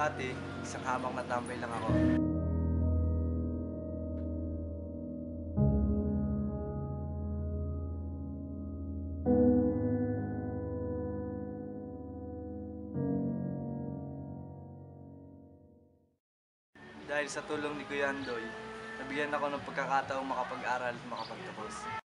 Dati, isang hamang na tambay lang ako. Dahil sa tulong ni Kuya Andoy, nabigyan ako ng pagkakataong makapag-aral at makapagtapos.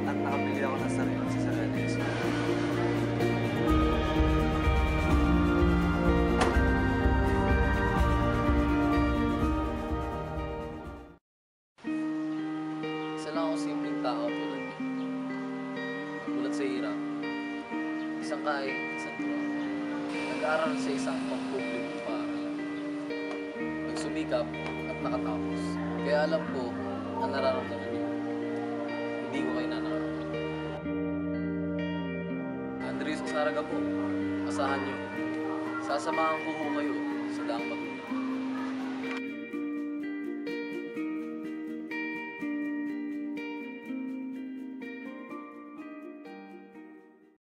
At nakabili ako ng sariling sasakyan. Isa lang ako simpleng tao tulad niyo. Tulad sa hirap. Isang kain, isang tuwa. Nag-aaral sa isang pampublikong paaralan. Nagsumikap at nakatapos. Kaya alam ko ang nararamdaman niyo. Hindi ko kayo nananakit. Andres Osaraga po. Asahan niyo. Sasamahan ko kayo sa daang